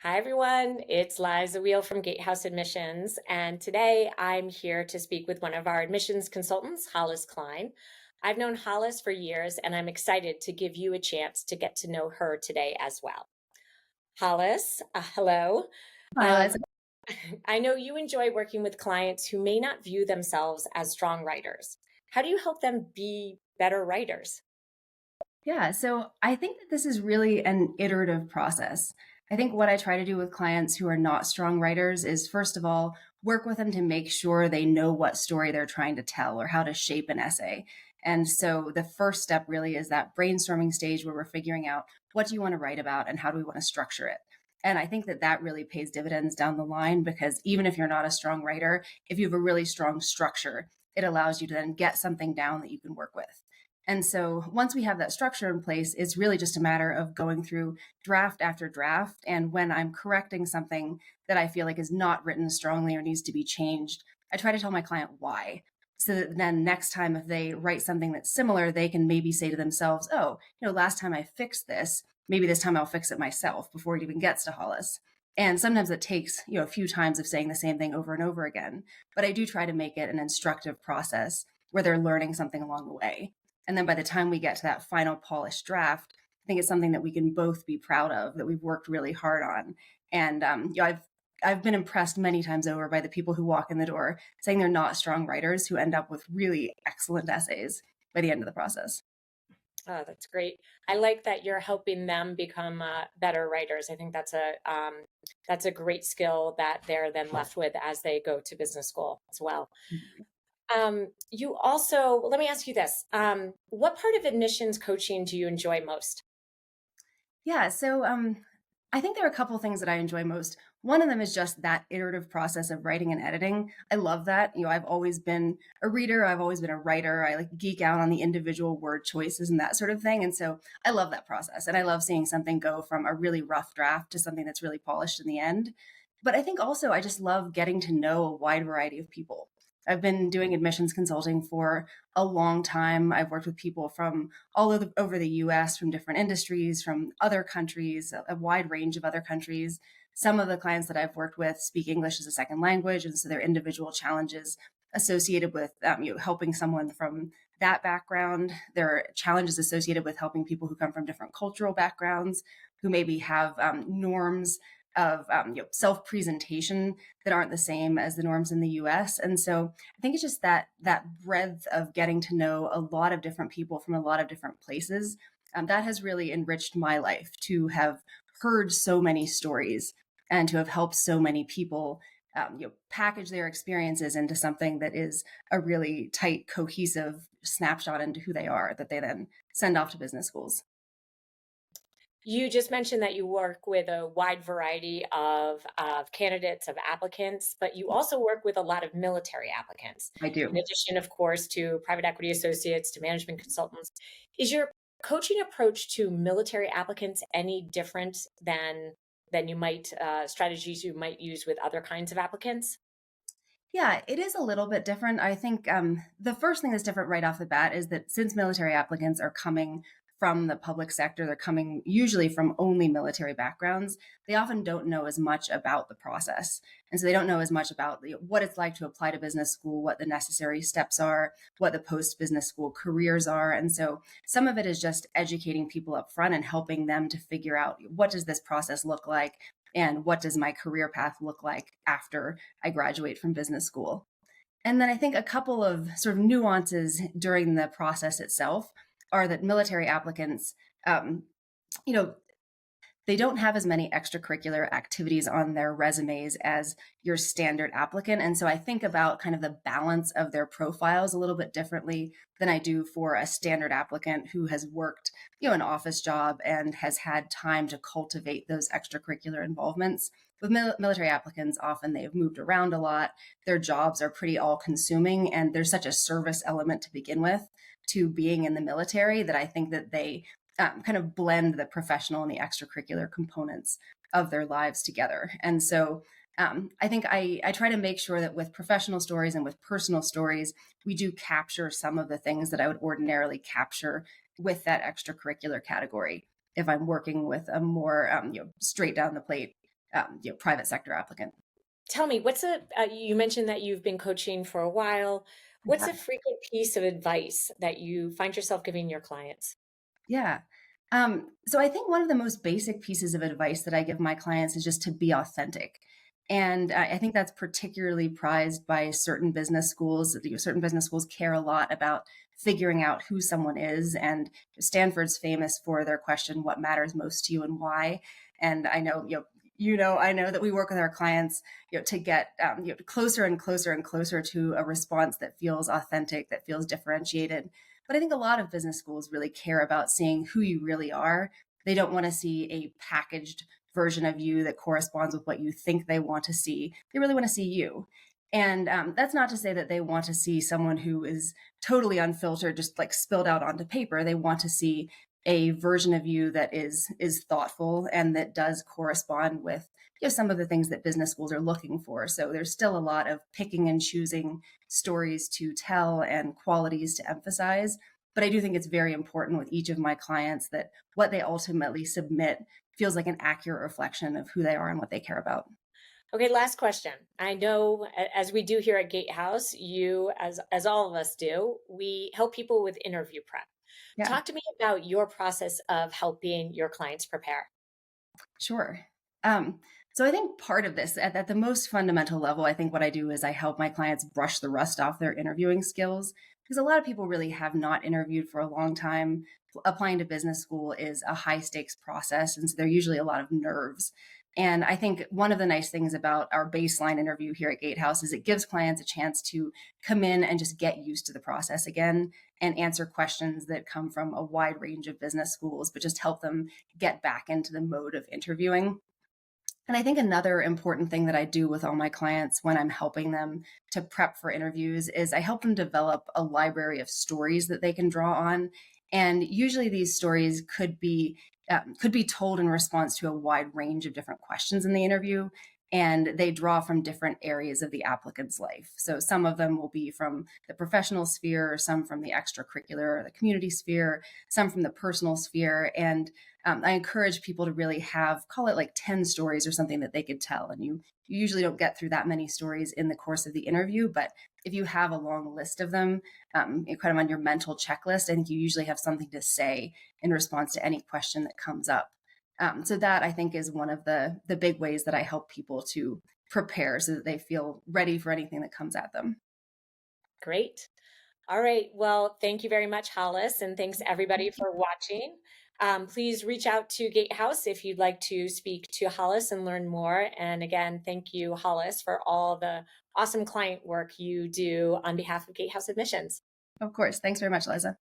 Hi, everyone. It's Liza Weale from Gatehouse Admissions, and today I'm here to speak with one of our admissions consultants, Hollis Kline. I've known Hollis for years, and I'm excited to give you a chance to get to know her today as well. Hollis, hello. Hi, Liza. I know you enjoy working with clients who may not view themselves as strong writers. How do you help them be better writers? Yeah, so I think that this is really an iterative process. I think what I try to do with clients who are not strong writers is, first of all, work with them to make sure they know what story they're trying to tell or how to shape an essay. And so the first step really is that brainstorming stage where we're figuring out what do you want to write about and how do we want to structure it. And I think that that really pays dividends down the line because even if you're not a strong writer, if you have a really strong structure, it allows you to then get something down that you can work with. And so once we have that structure in place, it's really just a matter of going through draft after draft. And when I'm correcting something that I feel like is not written strongly or needs to be changed, I try to tell my client why. So that then next time, if they write something that's similar, they can maybe say to themselves, oh, last time I fixed this, maybe this time I'll fix it myself before it even gets to Hollis. And sometimes it takes, a few times of saying the same thing over and over again. But I do try to make it an instructive process where they're learning something along the way. And then by the time we get to that final polished draft, I think it's something that we can both be proud of, that we've worked really hard on. And I've been impressed many times over by the people who walk in the door saying they're not strong writers who end up with really excellent essays by the end of the process. Oh, that's great. I like that you're helping them become better writers. I think that's a great skill that they're then left with as they go to business school as well. You also, let me ask you this. What part of admissions coaching do you enjoy most? Yeah, so I think there are a couple of things that I enjoy most. One of them is just that iterative process of writing and editing. I love that. I've always been a reader, I've always been a writer. I like geek out on the individual word choices and that sort of thing. And so I love that process. And I love seeing something go from a really rough draft to something that's really polished in the end. But I think also I just love getting to know a wide variety of people. I've been doing admissions consulting for a long time. I've worked with people from all over the US, from different industries, from other countries, a wide range of other countries. Some of the clients that I've worked with speak English as a second language, and so their individual challenges associated with helping someone from that background. There are challenges associated with helping people who come from different cultural backgrounds, who maybe have norms of self-presentation that aren't the same as the norms in the US. And so I think it's just that breadth of getting to know a lot of different people from a lot of different places. That has really enriched my life to have heard so many stories and to have helped so many people package their experiences into something that is a really tight, cohesive snapshot into who they are that they then send off to business schools. You just mentioned that you work with a wide variety of candidates, of applicants, but you also work with a lot of military applicants, I in do. addition, of course, to private equity associates, to management consultants. Is your coaching approach to military applicants any different than you might strategies you might use with other kinds of applicants? Yeah, it is a little bit different. I think the first thing that's different right off the bat is that since military applicants are coming from the public sector, they're coming usually from only military backgrounds. They often don't know as much about the process. And so they don't know as much about what it's like to apply to business school, what the necessary steps are, what the post business school careers are. And so some of it is just educating people up front and helping them to figure out what does this process look like and what does my career path look like after I graduate from business school. And then I think a couple of sort of nuances during the process itself are that military applicants, um, you know, they don't have as many extracurricular activities on their resumes as your standard applicant. And so I think about kind of the balance of their profiles a little bit differently than I do for a standard applicant who has worked, an office job and has had time to cultivate those extracurricular involvements. With military applicants, often they've moved around a lot. Their jobs are pretty all consuming, and there's such a service element to begin with to being in the military that I think that they kind of blend the professional and the extracurricular components of their lives together. And so I think I try to make sure that with professional stories and with personal stories, we do capture some of the things that I would ordinarily capture with that extracurricular category if I'm working with a more straight down the plate private sector applicant. Tell me, you mentioned that you've been coaching for a while. What's a frequent piece of advice that you find yourself giving your clients? Yeah. So I think one of the most basic pieces of advice that I give my clients is just to be authentic. And I think that's particularly prized by certain business schools. Certain business schools care a lot about figuring out who someone is. And Stanford's famous for their question, what matters most to you and why? And I know, I know that we work with our clients, to get closer and closer and closer to a response that feels authentic, that feels differentiated. But I think a lot of business schools really care about seeing who you really are. They don't want to see a packaged version of you that corresponds with what you think they want to see. They really want to see you. And that's not to say that they want to see someone who is totally unfiltered, just like spilled out onto paper. They want to see a version of you that is thoughtful and that does correspond with some of the things that business schools are looking for. So there's still a lot of picking and choosing stories to tell and qualities to emphasize. But I do think it's very important with each of my clients that what they ultimately submit feels like an accurate reflection of who they are and what they care about. Okay, last question. I know as we do here at Gatehouse, you, as all of us do, we help people with interview prep. Yeah, Talk to me about your process of helping your clients prepare. sure. So I think part of this, at the most fundamental level, I think what I do is I help my clients brush the rust off their interviewing skills, because a lot of people really have not interviewed for a long time. Applying to business school is a high stakes process, and so there are usually a lot of nerves. And I think one of the nice things about our baseline interview here at Gatehouse is it gives clients a chance to come in and just get used to the process again and answer questions that come from a wide range of business schools, but just help them get back into the mode of interviewing. And I think another important thing that I do with all my clients when I'm helping them to prep for interviews is I help them develop a library of stories that they can draw on. And usually these stories could be told in response to a wide range of different questions in the interview. And they draw from different areas of the applicant's life. So some of them will be from the professional sphere, some from the extracurricular or the community sphere, some from the personal sphere. And I encourage people to really call it like 10 stories or something that they could tell. And you usually don't get through that many stories in the course of the interview. But if you have a long list of them, kind of on your mental checklist, I think you usually have something to say in response to any question that comes up. So that I think is one of the big ways that I help people to prepare so that they feel ready for anything that comes at them. Great. All right. Well, thank you very much, Hollis, and thanks everybody for watching. Please reach out to Gatehouse if you'd like to speak to Hollis and learn more. And again, thank you, Hollis, for all the awesome client work you do on behalf of Gatehouse Admissions. Of course. Thanks very much, Liza.